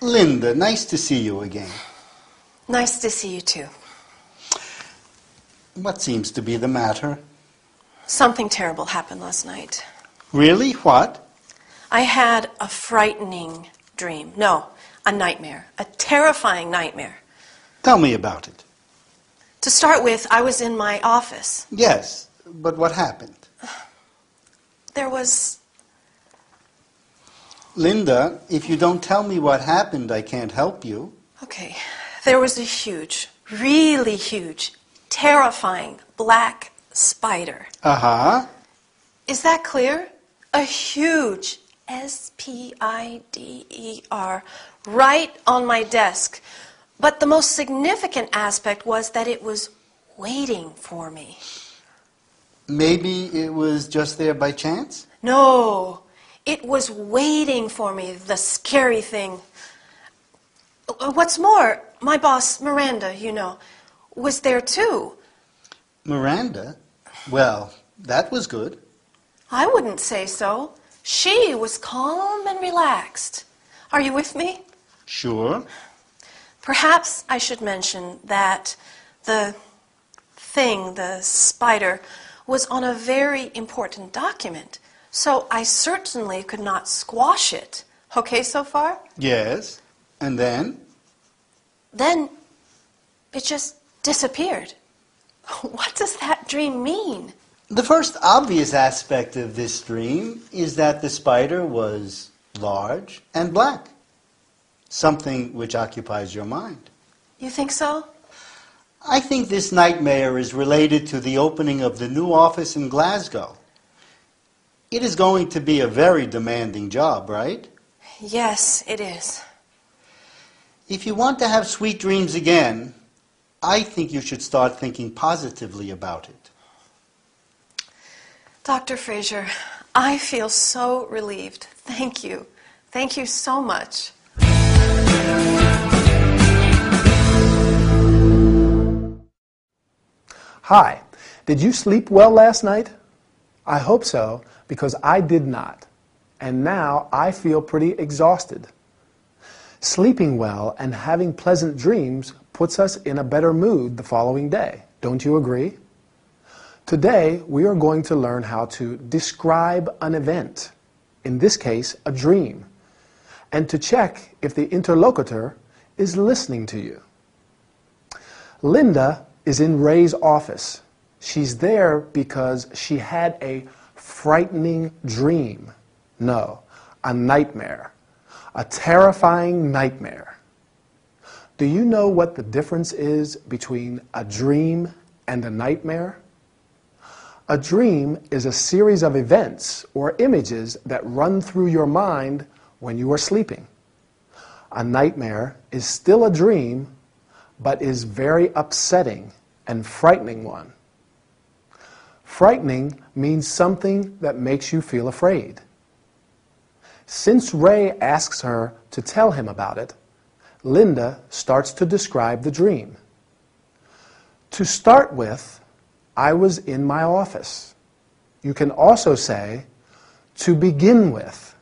Linda, nice to see you again. Nice to see you too. What seems to be the matter? Something terrible happened last night. Really? What? I had a frightening dream. No, a nightmare. A terrifying nightmare. Tell me about it. To start with, I was in my office. Yes, but what happened? There was... Linda, if you don't tell me what happened, I can't help you. Okay. There was a huge, really huge, terrifying black spider. Uh-huh. Is that clear? A huge S-P-I-D-E-R right on my desk. But the most significant aspect was that it was waiting for me. Maybe it was just there by chance? No, it was waiting for me, the scary thing. What's more, my boss, Miranda, you know, was there too. Miranda? Well, that was good. I wouldn't say so. She was calm and relaxed. Are you with me? Sure. Perhaps I should mention that the thing, the spider, was on a very important document, so I certainly could not squash it. Okay so far? Yes. And then? Then it just disappeared. What does that dream mean? The first obvious aspect of this dream is that the spider was large and black, something which occupies your mind. You think so? I think this nightmare is related to the opening of the new office in Glasgow. It is going to be a very demanding job, right? Yes, it is. If you want to have sweet dreams again, I think you should start thinking positively about it. Dr. Fraser, I feel so relieved. Thank you. Thank you so much. Hi, did you sleep well last night? I hope so, because I did not. And now I feel pretty exhausted. Sleeping well and having pleasant dreams puts us in a better mood the following day. Don't you agree? Today, we are going to learn how to describe an event, in this case, a dream, and to check if the interlocutor is listening to you. Linda is in Ray's office. She's there because she had a frightening dream. No, a nightmare. A terrifying nightmare. Do you know what the difference is between a dream and a nightmare? A dream is a series of events or images that run through your mind when you are sleeping. A nightmare is still a dream, but is very upsetting and frightening one. Frightening means something that makes you feel afraid. Since Ray asks her to tell him about it, Linda starts to describe the dream. To start with, I was in my office. You can also say, to begin with.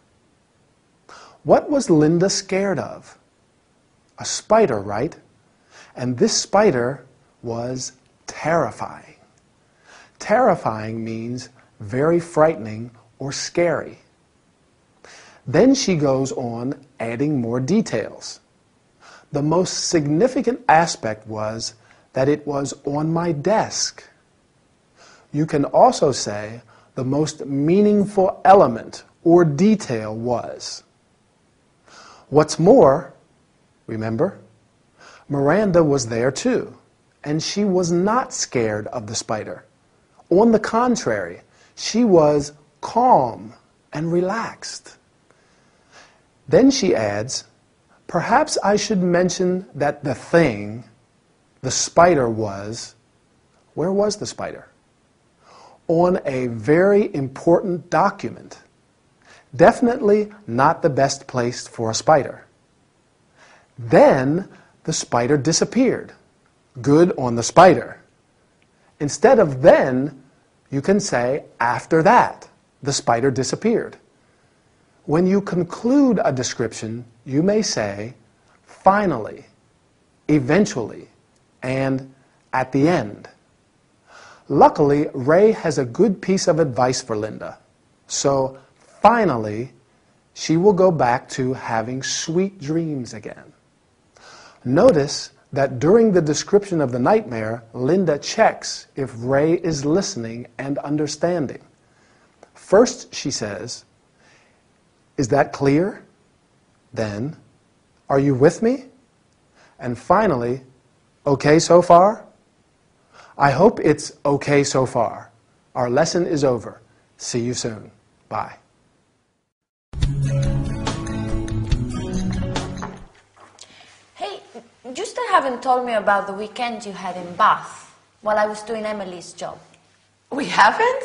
What was Linda scared of? A spider, right? And this spider was terrifying. Terrifying means very frightening or scary. Then she goes on adding more details. The most significant aspect was that it was on my desk. You can also say the most meaningful element or detail was. What's more, remember, Miranda was there too, and she was not scared of the spider. On the contrary, she was calm and relaxed. Then she adds, perhaps I should mention that the thing, the spider was, where was the spider? On a very important document. Definitely not the best place for a spider. Then the spider disappeared. Good on the spider. Instead of then, you can say after that, the spider disappeared. When you conclude a description, you may say, finally, eventually, and at the end. Luckily, Ray has a good piece of advice for Linda. So, finally, she will go back to having sweet dreams again. Notice that during the description of the nightmare, Linda checks if Ray is listening and understanding. First, she says, "Is that clear?" Then, "Are you with me?" And finally, "Okay so far?" I hope it's okay so far. Our lesson is over. See you soon. Bye. Hey, you still haven't told me about the weekend you had in Bath while I was doing Emily's job. We haven't?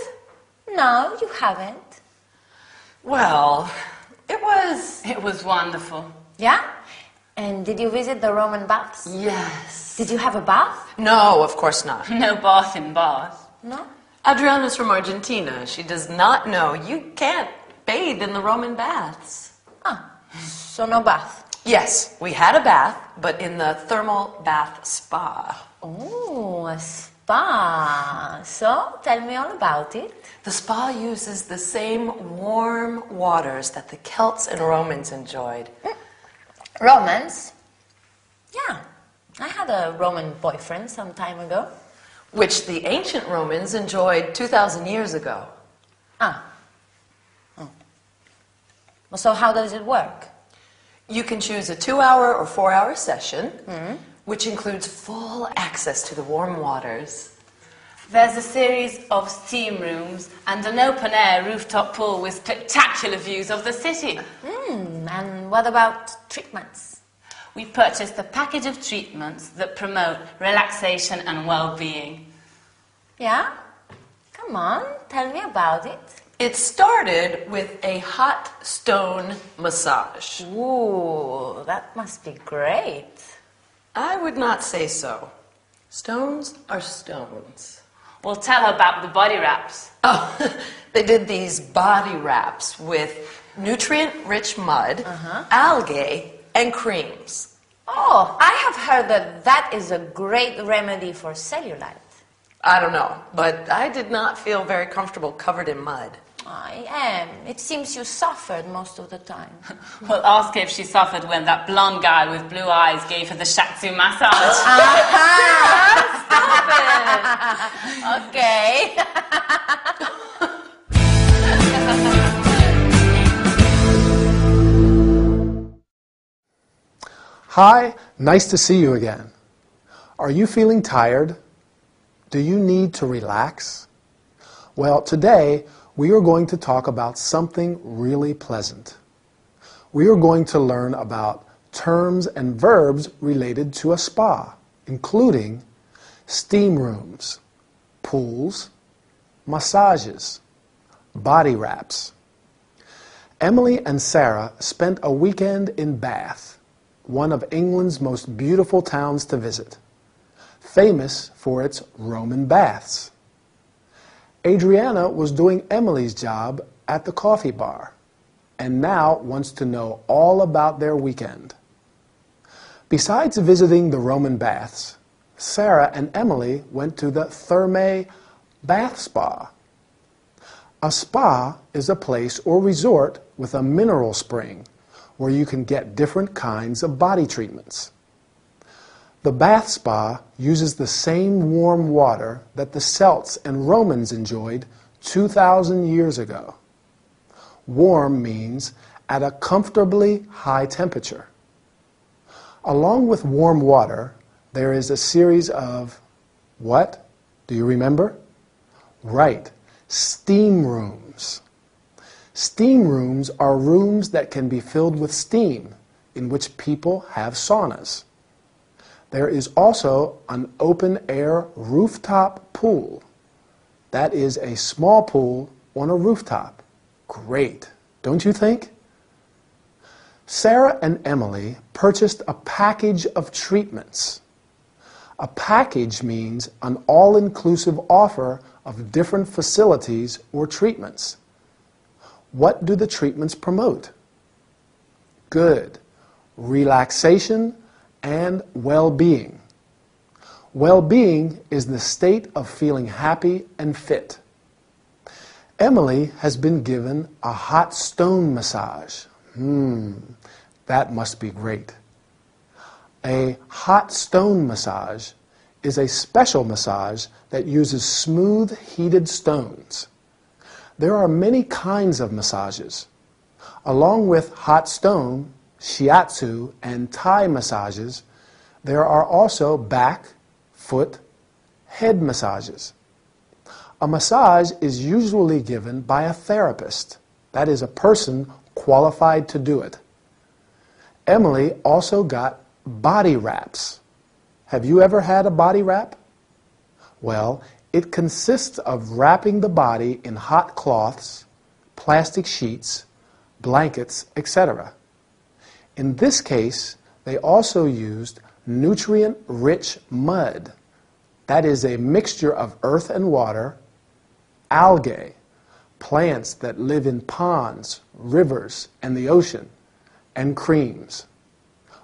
No, you haven't. Well, it was wonderful. Yeah? And did you visit the Roman baths? Yes. Did you have a bath? No, of course not. No bath in Bath. No? Adriana's from Argentina. She does not know you can't bathe in the Roman baths. Ah, so no bath. Yes, we had a bath, but in the thermal bath spa. Oh, a spa. So, tell me all about it. The spa uses the same warm waters that the Celts and Romans enjoyed. Romans? Yeah, I had a Roman boyfriend some time ago. Which the ancient Romans enjoyed 2,000 years ago. Ah. Oh. So how does it work? You can choose a 2-hour or 4-hour session, which includes full access to the warm waters. There's a series of steam rooms and an open-air rooftop pool with spectacular views of the city. And what about treatments? We purchased a package of treatments that promote relaxation and well-being. Yeah? Come on, tell me about it. It started with a hot stone massage. Ooh, that must be great. I would not say so. Stones are stones. We'll tell her about the body wraps. Oh, they did these body wraps with nutrient-rich mud, algae, and creams. Oh, I have heard that that is a great remedy for cellulite. I don't know, but I did not feel very comfortable covered in mud. I am. It seems you suffered most of the time. We'll ask her if she suffered when that blonde guy with blue eyes gave her the shiatsu massage. Stop it! Okay. Hi, nice to see you again. Are you feeling tired? Do you need to relax? Well, today we are going to talk about something really pleasant. We are going to learn about terms and verbs related to a spa, including steam rooms, pools, massages, body wraps. Emily and Sarah spent a weekend in Bath, one of England's most beautiful towns to visit, famous for its Roman baths. Adriana was doing Emily's job at the coffee bar and now wants to know all about their weekend. Besides visiting the Roman baths, Sarah and Emily went to the Thermae bath spa. A spa is a place or resort with a mineral spring where you can get different kinds of body treatments. The bath spa uses the same warm water that the Celts and Romans enjoyed 2,000 years ago. Warm means at a comfortably high temperature. Along with warm water, there is a series of, what? Do you remember? Right, steam rooms. Steam rooms are rooms that can be filled with steam, in which people have saunas. There is also an open-air rooftop pool. That is a small pool on a rooftop. Great, don't you think? Sarah and Emily purchased a package of treatments. A package means an all-inclusive offer of different facilities or treatments. What do the treatments promote? Good. Relaxation, and well-being. Well-being is the state of feeling happy and fit. Emily has been given a hot stone massage. That must be great. A hot stone massage is a special massage that uses smooth, heated stones. There are many kinds of massages. Along with hot stone, shiatsu, and Thai massages, there are also back, foot, head massages. A massage is usually given by a therapist, that is, a person qualified to do it. Emily also got body wraps. Have you ever had a body wrap? Well, it consists of wrapping the body in hot cloths, plastic sheets, blankets, etc. In this case, they also used nutrient-rich mud. That is a mixture of earth and water, algae, plants that live in ponds, rivers, and the ocean, and creams.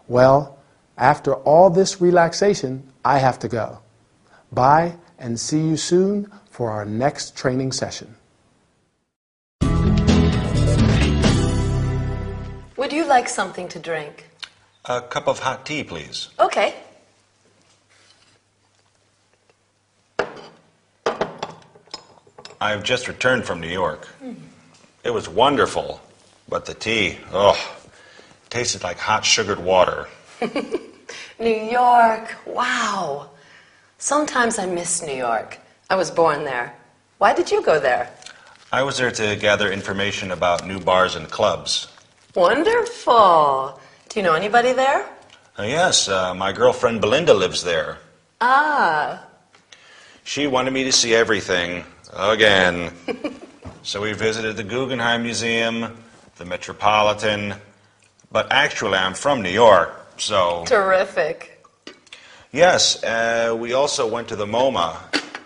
Well, after all this relaxation, I have to go. Bye, and see you soon for our next training session. Would you like something to drink? A cup of hot tea, please. Okay. I've just returned from New York. It was wonderful, but the tea, tasted like hot sugared water. New York, wow. Sometimes I miss New York. I was born there. Why did you go there? I was there to gather information about new bars and clubs. Wonderful. Do you know anybody there? Yes, my girlfriend Belinda lives there. Ah. She wanted me to see everything, again. So we visited the Guggenheim Museum, the Metropolitan, but actually I'm from New York, so... Terrific. Yes, we also went to the MoMA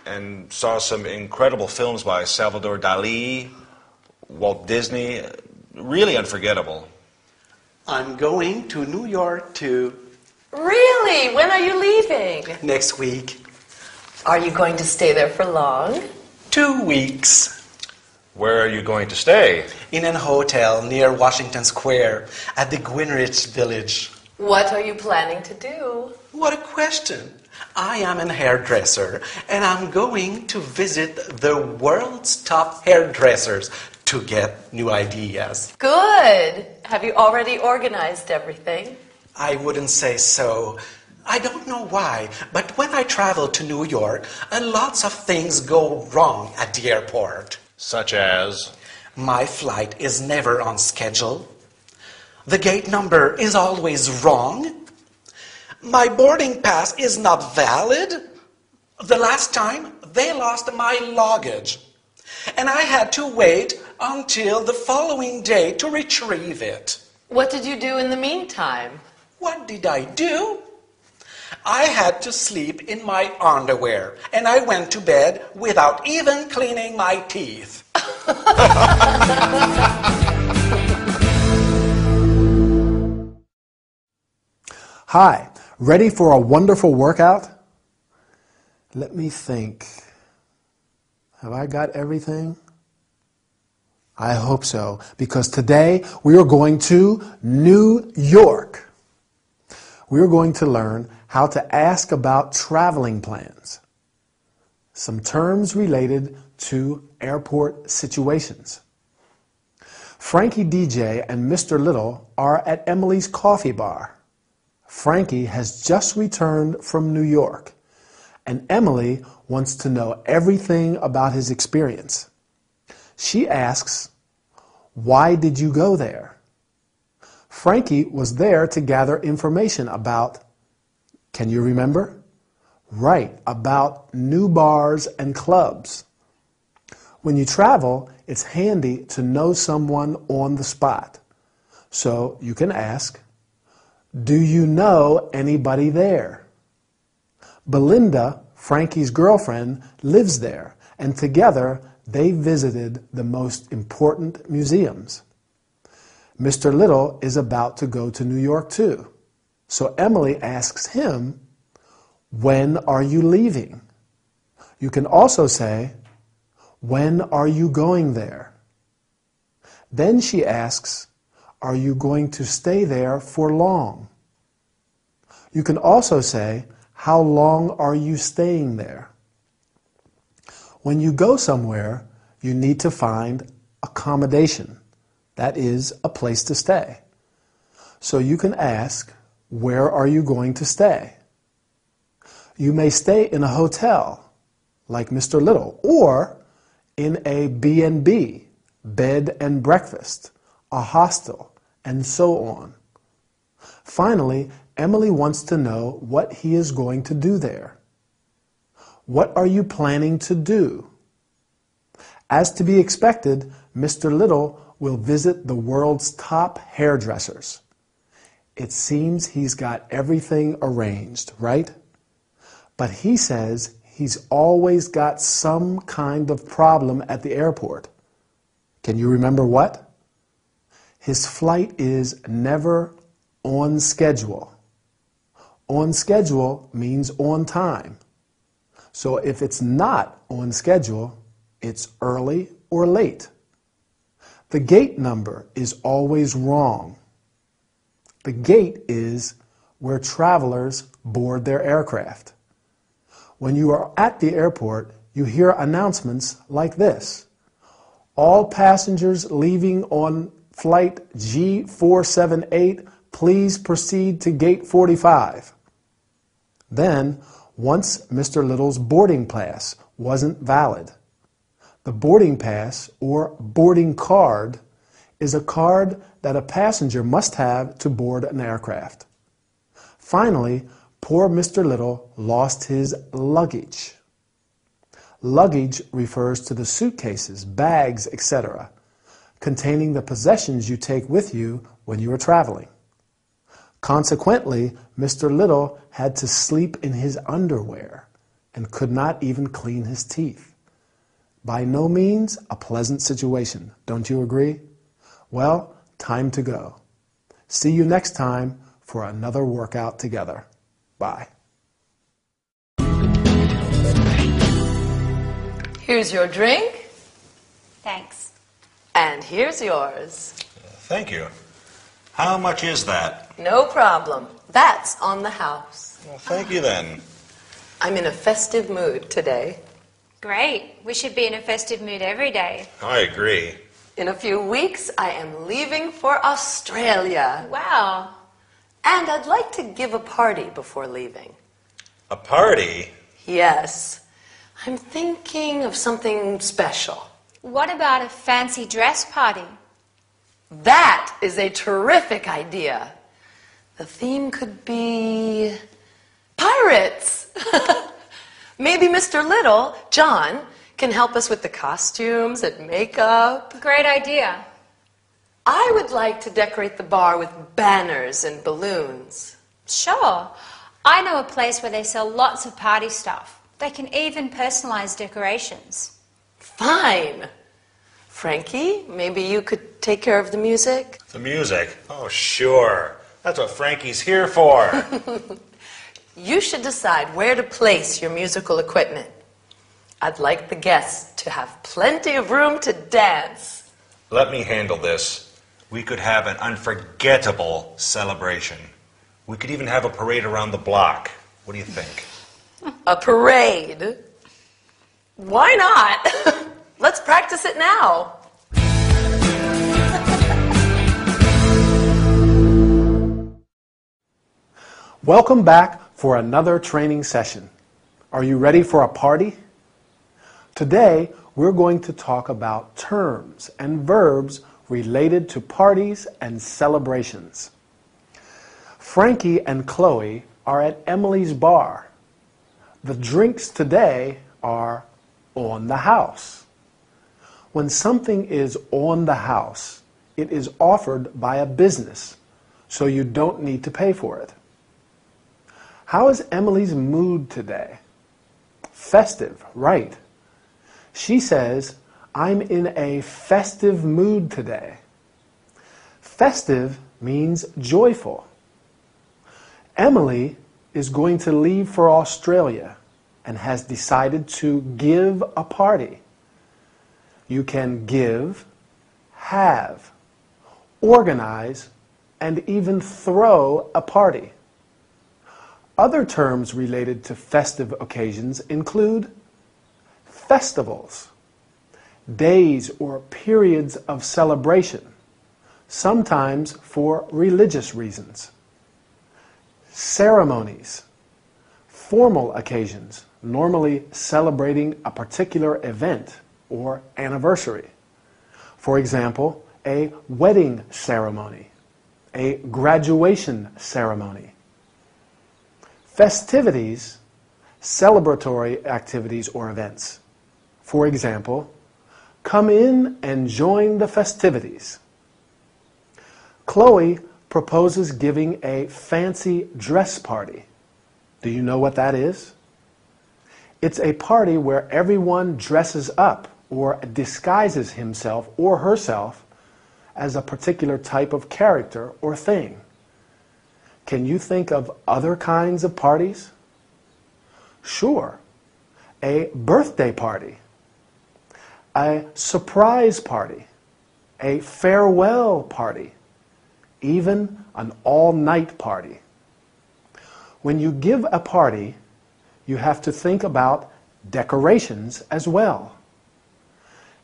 and saw some incredible films by Salvador Dali, Walt Disney. Really unforgettable. I'm going to New York too. Really? When are you leaving? Next week. Are you going to stay there for long? 2 weeks. Where are you going to stay? In a hotel near Washington Square at the Greenwich Village. What are you planning to do? What a question. I am a hairdresser and I'm going to visit the world's top hairdressers to get new ideas. Good. Have you already organized everything? I wouldn't say so. I don't know why, but when I travel to New York, lots of things go wrong at the airport. Such as? My flight is never on schedule. The gate number is always wrong. My boarding pass is not valid. The last time, they lost my luggage. And I had to wait until the following day to retrieve it. What did you do in the meantime? What did I do? I had to sleep in my underwear, and I went to bed without even cleaning my teeth. Hi, ready for a wonderful workout? Let me think. Have I got everything? I hope so, because today we are going to New York. We are going to learn how to ask about traveling plans, some terms related to airport situations. Frankie DJ and Mr. Little are at Emily's coffee bar. Frankie has just returned from New York, and Emily wants to know everything about his experience. She asks, "Why did you go there?" Frankie was there to gather information about, can you remember? Right, about new bars and clubs. When you travel, it's handy to know someone on the spot. So you can ask, do you know anybody there? Belinda, Frankie's girlfriend, lives there, and together they visited the most important museums. Mr. Little is about to go to New York too. So Emily asks him, when are you leaving? You can also say, when are you going there? Then she asks, are you going to stay there for long? You can also say, how long are you staying there? When you go somewhere, you need to find accommodation. That is, a place to stay. So you can ask, where are you going to stay? You may stay in a hotel, like Mr. Little, or in a B&B, bed and breakfast, a hostel, and so on. Finally, Emily wants to know what he is going to do there. What are you planning to do? As to be expected, Mr. Little will visit the world's top hairdressers. It seems he's got everything arranged, right? But he says he's always got some kind of problem at the airport. Can you remember what? His flight is never on schedule. On schedule means on time. So if it's not on schedule, it's early or late. The gate number is always wrong. The gate is where travelers board their aircraft. When you are at the airport, you hear announcements like this. All passengers leaving on flight G478, please proceed to gate 45. Then, once Mr. Little's boarding pass wasn't valid. The boarding pass, or boarding card, is a card that a passenger must have to board an aircraft. Finally, poor Mr. Little lost his luggage. Luggage refers to the suitcases, bags, etc., containing the possessions you take with you when you are traveling. Consequently, Mr. Little had to sleep in his underwear and could not even clean his teeth. By no means a pleasant situation, don't you agree? Well, time to go. See you next time for another workout together. Bye. Here's your drink, Thanks. and here's yours. Thank you. How much is that? No problem. That's on the house. Well, thank you then. I'm in a festive mood today. Great. We should be in a festive mood every day. I agree. In a few weeks, I am leaving for Australia. Wow. And I'd like to give a party before leaving. A party? Yes. I'm thinking of something special. What about a fancy dress party? That is a terrific idea. The theme could be pirates. Maybe Mr. Little, John, can help us with the costumes and makeup. Great idea. I would like to decorate the bar with banners and balloons. Sure. I know a place where they sell lots of party stuff. They can even personalize decorations. Fine. Frankie, maybe you could take care of the music? The music? Oh, sure. That's what Frankie's here for. You should decide where to place your musical equipment. I'd like the guests to have plenty of room to dance. Let me handle this. We could have an unforgettable celebration. We could even have a parade around the block. What do you think? A parade? Why not? Let's practice it now. Welcome back for another training session. Are you ready for a party? Today, we're going to talk about terms and verbs related to parties and celebrations. Frankie and Chloe are at Emily's bar. The drinks today are on the house. When something is on the house, it is offered by a business, so you don't need to pay for it. How is Emily's mood today? Festive, right? She says, I'm in a festive mood today. Festive means joyful. Emily is going to leave for Australia and has decided to give a party. You can give, have, organize, and even throw a party. Other terms related to festive occasions include festivals, days or periods of celebration, sometimes for religious reasons, ceremonies, formal occasions, normally celebrating a particular event or anniversary. For example, a wedding ceremony, a graduation ceremony. Festivities, celebratory activities or events. For example, come in and join the festivities. Chloe proposes giving a fancy dress party. Do you know what that is? It's a party where everyone dresses up or disguises himself or herself as a particular type of character or thing. Can you think of other kinds of parties? Sure. A birthday party, a surprise party, a farewell party, even an all-night party. When you give a party, you have to think about decorations as well.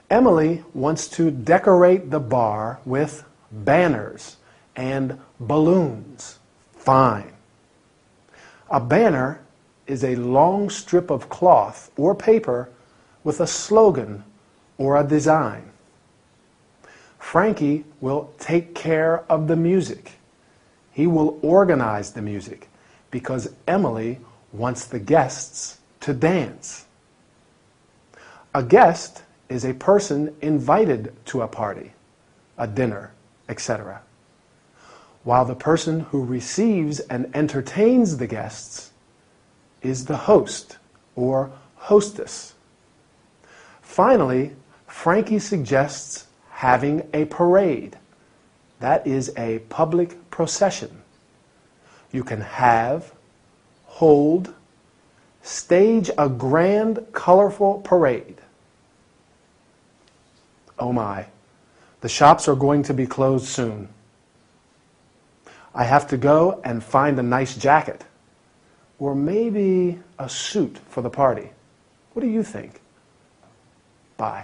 Emily wants to decorate the bar with banners and balloons. Fine. A banner is a long strip of cloth or paper with a slogan or a design. Frankie will take care of the music. He will organize the music because Emily wants the guests to dance. A guest is a person invited to a party, a dinner, etc., while the person who receives and entertains the guests is the host or hostess. Finally, Frankie suggests having a parade. That is a public procession. You can have, hold, stage a grand, colorful parade. Oh my, the shops are going to be closed soon. I have to go and find a nice jacket, or maybe a suit for the party. What do you think? Bye.